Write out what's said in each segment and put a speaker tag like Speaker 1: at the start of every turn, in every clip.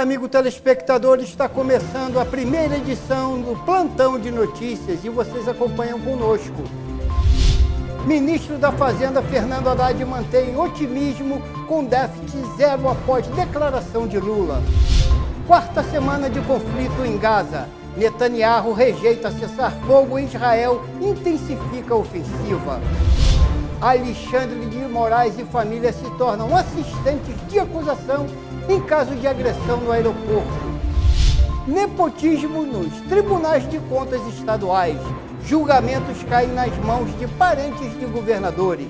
Speaker 1: Olá, amigo telespectador, está começando a primeira edição do Plantão de Notícias e vocês acompanham conosco. Ministro da Fazenda, Fernando Haddad, mantém otimismo com déficit zero após declaração de Lula. Quarta semana de conflito em Gaza. Netanyahu rejeita cessar-fogo em Israel, intensifica a ofensiva. Alexandre de Moraes e família se tornam assistentes de acusação em caso de agressão no aeroporto. Nepotismo nos tribunais de contas estaduais. Julgamentos caem nas mãos de parentes de governadores.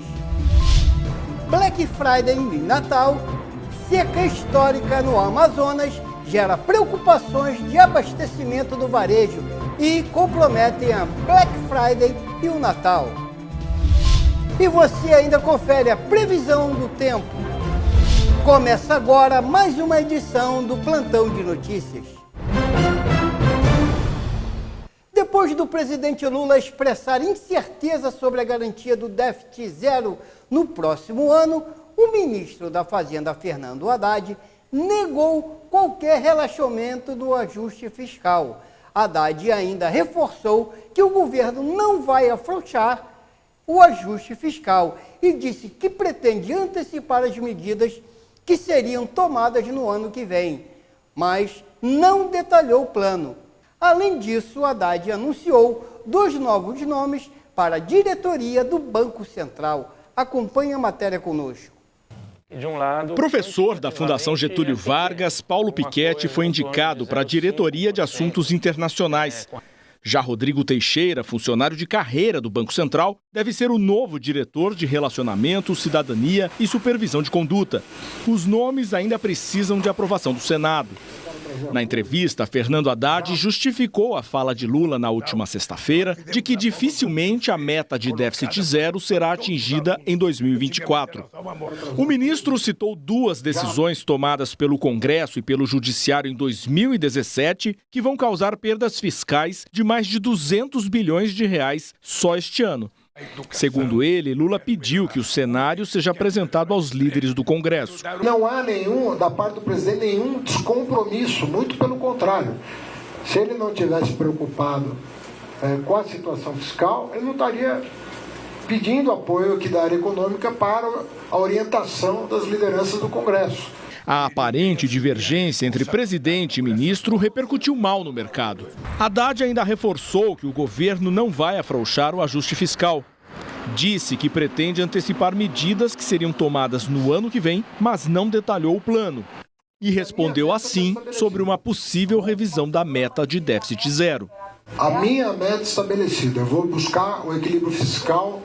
Speaker 1: Black Friday em Natal. Seca histórica no Amazonas gera preocupações de abastecimento do varejo e comprometem a Black Friday e o Natal. E você ainda confere a previsão do tempo. Começa agora mais uma edição do Plantão de Notícias. Depois do presidente Lula expressar incerteza sobre a garantia do déficit zero no próximo ano, o ministro da Fazenda, Fernando Haddad, negou qualquer relaxamento do ajuste fiscal. Haddad ainda reforçou que o governo não vai afrouxar o ajuste fiscal e disse que pretende antecipar as medidas que seriam tomadas no ano que vem, mas não detalhou o plano. Além disso, Haddad anunciou 2 novos nomes para a diretoria do Banco Central. Acompanhe a matéria conosco.
Speaker 2: Professor da Fundação Getúlio Vargas, Paulo Piketty foi indicado para a diretoria de assuntos internacionais. Já Rodrigo Teixeira, funcionário de carreira do Banco Central, deve ser o novo diretor de Relacionamento, Cidadania e Supervisão de Conduta. Os nomes ainda precisam de aprovação do Senado. Na entrevista, Fernando Haddad justificou a fala de Lula na última sexta-feira de que dificilmente a meta de déficit zero será atingida em 2024. O ministro citou 2 decisões tomadas pelo Congresso e pelo Judiciário em 2017 que vão causar perdas fiscais de mais de 200 bilhões de reais só este ano. Segundo ele, Lula pediu que o cenário seja apresentado aos líderes do Congresso.
Speaker 3: Não há da parte do presidente, nenhum descompromisso, muito pelo contrário. Se ele não tivesse preocupado com a situação fiscal, ele não estaria pedindo apoio aqui da área econômica para a orientação das lideranças do Congresso.
Speaker 2: A aparente divergência entre presidente e ministro repercutiu mal no mercado. Haddad ainda reforçou que o governo não vai afrouxar o ajuste fiscal. Disse que pretende antecipar medidas que seriam tomadas no ano que vem, mas não detalhou o plano. E respondeu assim sobre uma possível revisão da meta de déficit zero.
Speaker 3: A minha meta estabelecida, eu vou buscar o equilíbrio fiscal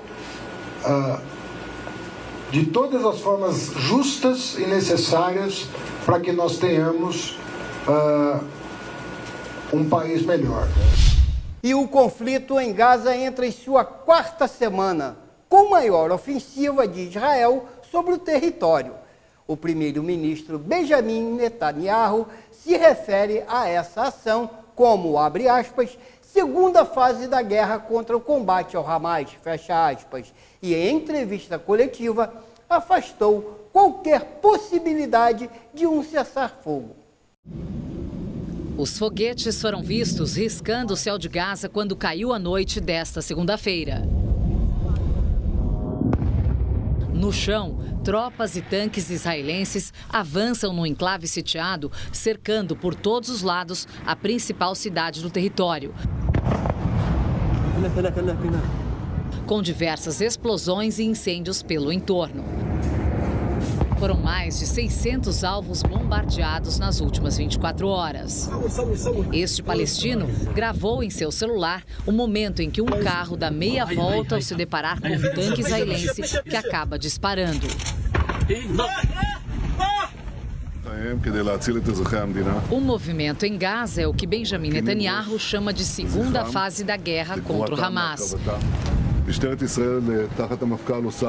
Speaker 3: de todas as formas justas e necessárias para que nós tenhamos um país melhor.
Speaker 1: E o conflito em Gaza entra em sua 4ª semana, com maior ofensiva de Israel sobre o território. O primeiro-ministro Benjamin Netanyahu se refere a essa ação como, abre aspas, segunda fase da guerra contra o combate ao Hamas, fecha aspas, e em entrevista coletiva afastou qualquer possibilidade de um cessar-fogo.
Speaker 4: Os foguetes foram vistos riscando o céu de Gaza quando caiu a noite desta segunda-feira. No chão, tropas e tanques israelenses avançam no enclave sitiado, cercando por todos os lados a principal cidade do território, com diversas explosões e incêndios pelo entorno. Foram mais de 600 alvos bombardeados nas últimas 24 horas. Este palestino gravou em seu celular o momento em que um carro dá meia volta ao se deparar com um tanque israelense que acaba disparando. O movimento em Gaza é o que Benjamin Netanyahu chama de segunda fase da guerra contra o Hamas.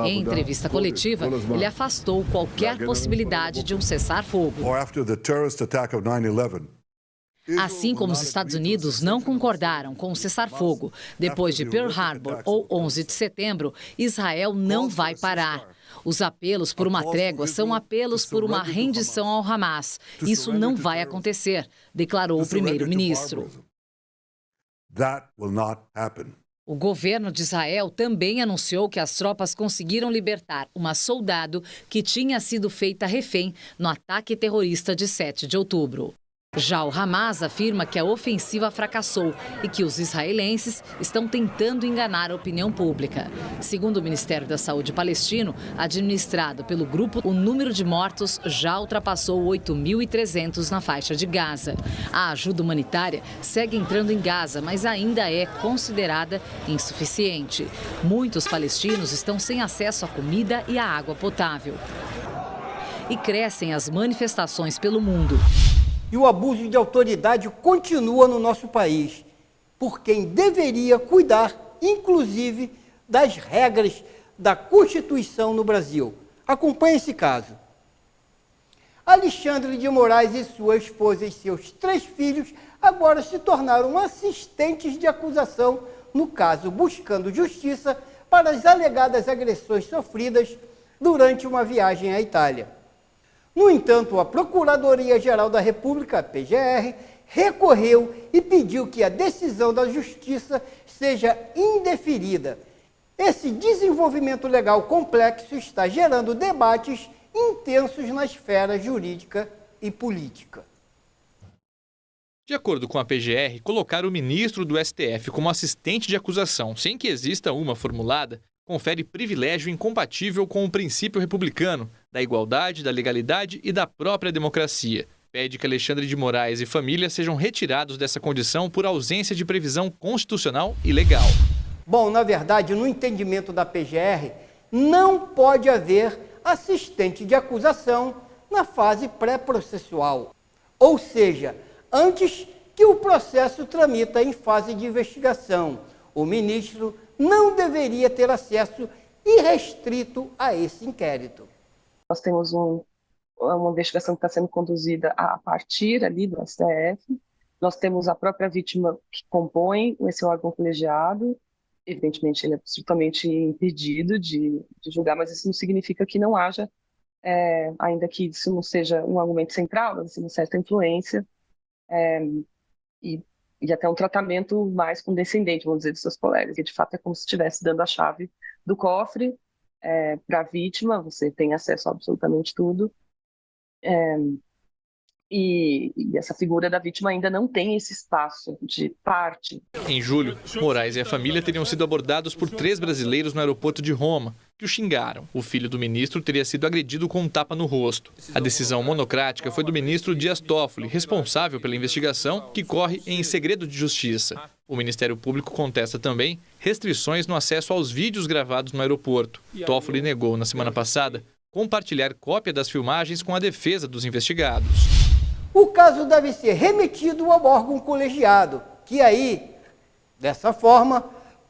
Speaker 4: Em entrevista coletiva, ele afastou qualquer possibilidade de um cessar-fogo. Assim como os Estados Unidos não concordaram com o cessar-fogo depois de Pearl Harbor ou 11 de setembro, Israel não vai parar. Os apelos por uma trégua são apelos por uma rendição ao Hamas. Isso não vai acontecer, declarou o primeiro-ministro. O governo de Israel também anunciou que as tropas conseguiram libertar uma soldado que tinha sido feita refém no ataque terrorista de 7 de outubro. Já o Hamas afirma que a ofensiva fracassou e que os israelenses estão tentando enganar a opinião pública. Segundo o Ministério da Saúde palestino, administrado pelo grupo, o número de mortos já ultrapassou 8.300 na faixa de Gaza. A ajuda humanitária segue entrando em Gaza, mas ainda é considerada insuficiente. Muitos palestinos estão sem acesso à comida e à água potável. E crescem as manifestações pelo mundo.
Speaker 1: E o abuso de autoridade continua no nosso país, por quem deveria cuidar, inclusive, das regras da Constituição no Brasil. Acompanhe esse caso. Alexandre de Moraes e sua esposa e seus 3 filhos agora se tornaram assistentes de acusação no caso Buscando Justiça para as alegadas agressões sofridas durante uma viagem à Itália. No entanto, a Procuradoria-Geral da República, a PGR, recorreu e pediu que a decisão da Justiça seja indeferida. Esse desenvolvimento legal complexo está gerando debates intensos na esfera jurídica e política.
Speaker 5: De acordo com a PGR, colocar o ministro do STF como assistente de acusação, sem que exista uma formulada, confere privilégio incompatível com o princípio republicano, da igualdade, da legalidade e da própria democracia. Pede que Alexandre de Moraes e família sejam retirados dessa condição por ausência de previsão constitucional e legal.
Speaker 1: Bom, na verdade, no entendimento da PGR, não pode haver assistente de acusação na fase pré-processual, ou seja, antes que o processo tramita em fase de investigação. O ministro não deveria ter acesso irrestrito a esse inquérito.
Speaker 6: Nós temos uma investigação que está sendo conduzida a partir ali do STF. Nós temos a própria vítima que compõe esse órgão colegiado. Evidentemente, ele é absolutamente impedido de julgar, mas isso não significa que não haja, ainda que isso não seja um argumento central, mas assim, uma certa influência e até um tratamento mais condescendente, vamos dizer, de seus colegas, que de fato é como se estivesse dando a chave do cofre para a vítima, você tem acesso a absolutamente tudo, e essa figura da vítima ainda não tem esse espaço de parte.
Speaker 5: Em julho, Moraes e a família teriam sido abordados por 3 brasileiros no aeroporto de Roma, que o xingaram. O filho do ministro teria sido agredido com um tapa no rosto. A decisão monocrática foi do ministro Dias Toffoli, responsável pela investigação, que corre em segredo de justiça. O Ministério Público contesta também restrições no acesso aos vídeos gravados no aeroporto. Toffoli negou, na semana passada, compartilhar cópia das filmagens com a defesa dos investigados.
Speaker 1: O caso deve ser remetido ao órgão colegiado, que aí, dessa forma,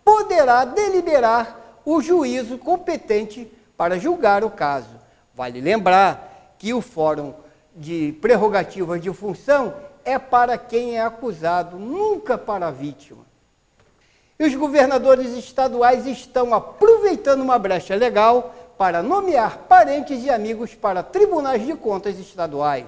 Speaker 1: poderá deliberar o juízo competente para julgar o caso. Vale lembrar que o Fórum de Prerrogativas de Função é para quem é acusado, nunca para a vítima. E os governadores estaduais estão aproveitando uma brecha legal para nomear parentes e amigos para tribunais de contas estaduais,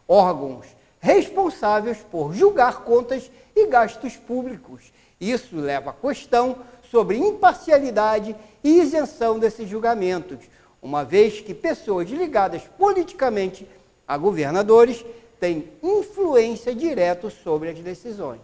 Speaker 1: órgãos responsáveis por julgar contas e gastos públicos. Isso leva à questão sobre imparcialidade e isenção desses julgamentos, uma vez que pessoas ligadas politicamente a governadores têm influência direta sobre as decisões.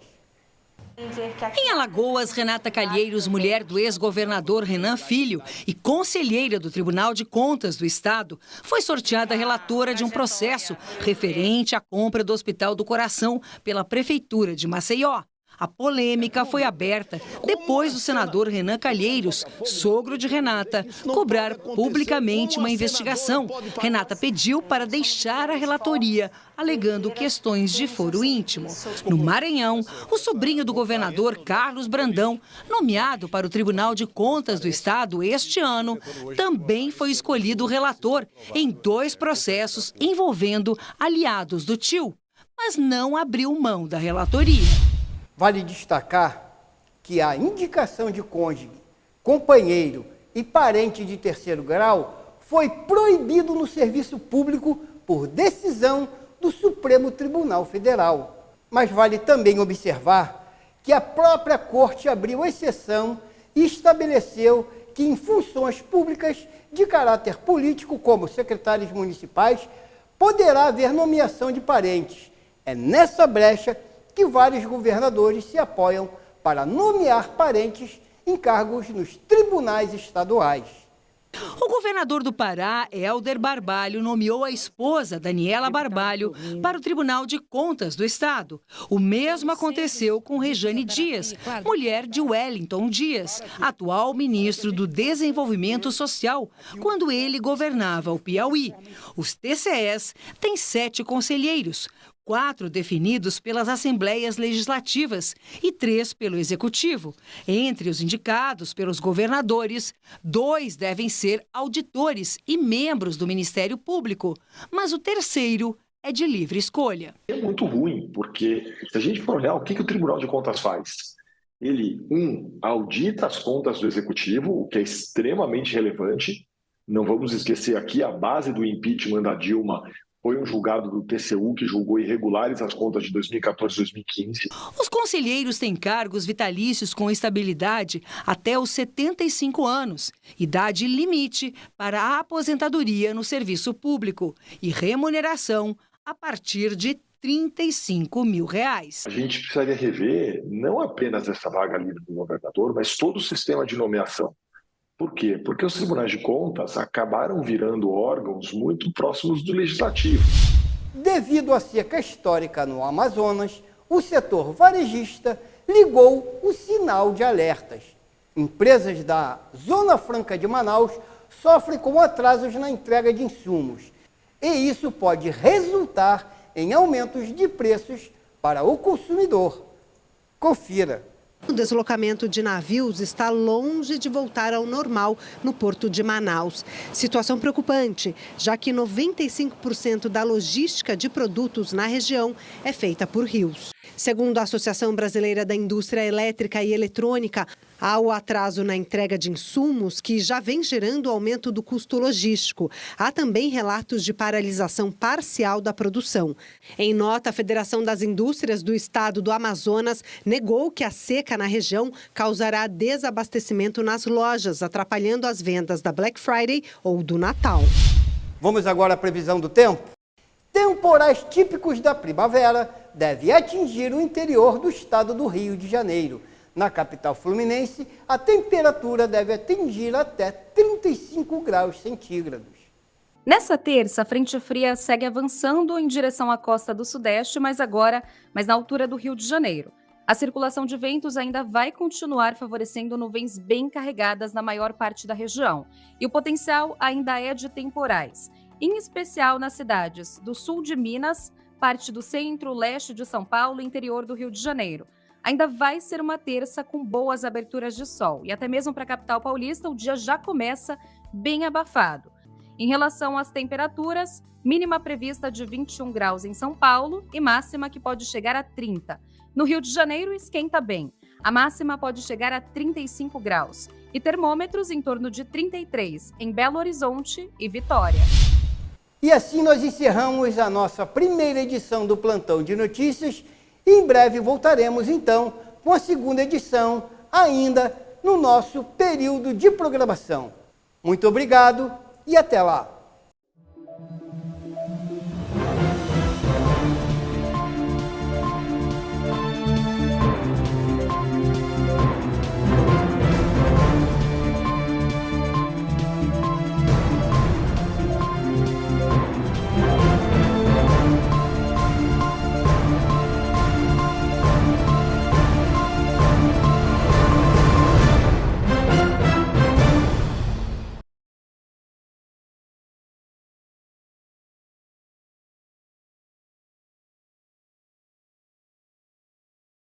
Speaker 7: Em Alagoas, Renata Calheiros, mulher do ex-governador Renan Filho e conselheira do Tribunal de Contas do Estado, foi sorteada relatora de um processo referente à compra do Hospital do Coração pela Prefeitura de Maceió. A polêmica foi aberta depois do senador Renan Calheiros, sogro de Renata, cobrar publicamente uma investigação. Renata pediu para deixar a relatoria, alegando questões de foro íntimo. No Maranhão, o sobrinho do governador Carlos Brandão, nomeado para o Tribunal de Contas do Estado este ano, também foi escolhido relator em 2 processos envolvendo aliados do tio. mas não abriu mão da relatoria.
Speaker 1: Vale destacar que a indicação de cônjuge, companheiro e parente de terceiro grau foi proibido no serviço público por decisão do Supremo Tribunal Federal. Mas vale também observar que a própria Corte abriu exceção e estabeleceu que em funções públicas de caráter político, como secretários municipais, poderá haver nomeação de parentes. É nessa brecha que vários governadores se apoiam para nomear parentes em cargos nos tribunais estaduais.
Speaker 7: O governador do Pará, Helder Barbalho, nomeou a esposa, Daniela Barbalho, para o Tribunal de Contas do Estado. O mesmo aconteceu com Rejane Dias, mulher de Wellington Dias, atual ministro do Desenvolvimento Social, quando ele governava o Piauí. Os TCEs têm 7 conselheiros, 4 definidos pelas assembleias legislativas e 3 pelo executivo. Entre os indicados pelos governadores, 2 devem ser auditores e membros do Ministério Público, mas o terceiro é de livre escolha.
Speaker 8: É muito ruim, porque se a gente for olhar o que o Tribunal de Contas faz, ele, audita as contas do executivo, o que é extremamente relevante. Não vamos esquecer aqui a base do impeachment da Dilma. Foi um julgado do TCU que julgou irregulares as contas de 2014 e 2015.
Speaker 7: Os conselheiros têm cargos vitalícios com estabilidade até os 75 anos, idade limite para a aposentadoria no serviço público e remuneração a partir de R$ 35 mil.
Speaker 8: A gente precisaria rever não apenas essa vaga livre do governador, mas todo o sistema de nomeação. Por quê? Porque os tribunais de contas acabaram virando órgãos muito próximos do legislativo.
Speaker 1: Devido à seca histórica no Amazonas, o setor varejista ligou o sinal de alertas. Empresas da Zona Franca de Manaus sofrem com atrasos na entrega de insumos. E isso pode resultar em aumentos de preços para o consumidor. Confira.
Speaker 9: O deslocamento de navios está longe de voltar ao normal no porto de Manaus. Situação preocupante, já que 95% da logística de produtos na região é feita por rios. Segundo a Associação Brasileira da Indústria Elétrica e Eletrônica, há o atraso na entrega de insumos que já vem gerando aumento do custo logístico. Há também relatos de paralisação parcial da produção. Em nota, a Federação das Indústrias do Estado do Amazonas negou que a seca na região causará desabastecimento nas lojas, atrapalhando as vendas da Black Friday ou do Natal.
Speaker 1: Vamos agora à previsão do tempo? Temporais típicos da primavera devem atingir o interior do estado do Rio de Janeiro. Na capital fluminense, a temperatura deve atingir até 35 graus centígrados.
Speaker 10: Nessa terça, a frente fria segue avançando em direção à costa do Sudeste, mas agora mais na altura do Rio de Janeiro. A circulação de ventos ainda vai continuar favorecendo nuvens bem carregadas na maior parte da região. E o potencial ainda é de temporais, em especial nas cidades do sul de Minas, parte do centro, leste de São Paulo e interior do Rio de Janeiro. Ainda vai ser uma terça com boas aberturas de sol. E até mesmo para a capital paulista, o dia já começa bem abafado. Em relação às temperaturas, mínima prevista de 21 graus em São Paulo e máxima que pode chegar a 30. No Rio de Janeiro, esquenta bem. A máxima pode chegar a 35 graus. E termômetros em torno de 33 em Belo Horizonte e Vitória.
Speaker 1: E assim nós encerramos a nossa primeira edição do Plantão de Notícias. E em breve voltaremos, então, com a segunda edição, ainda no nosso período de programação. Muito obrigado e até lá!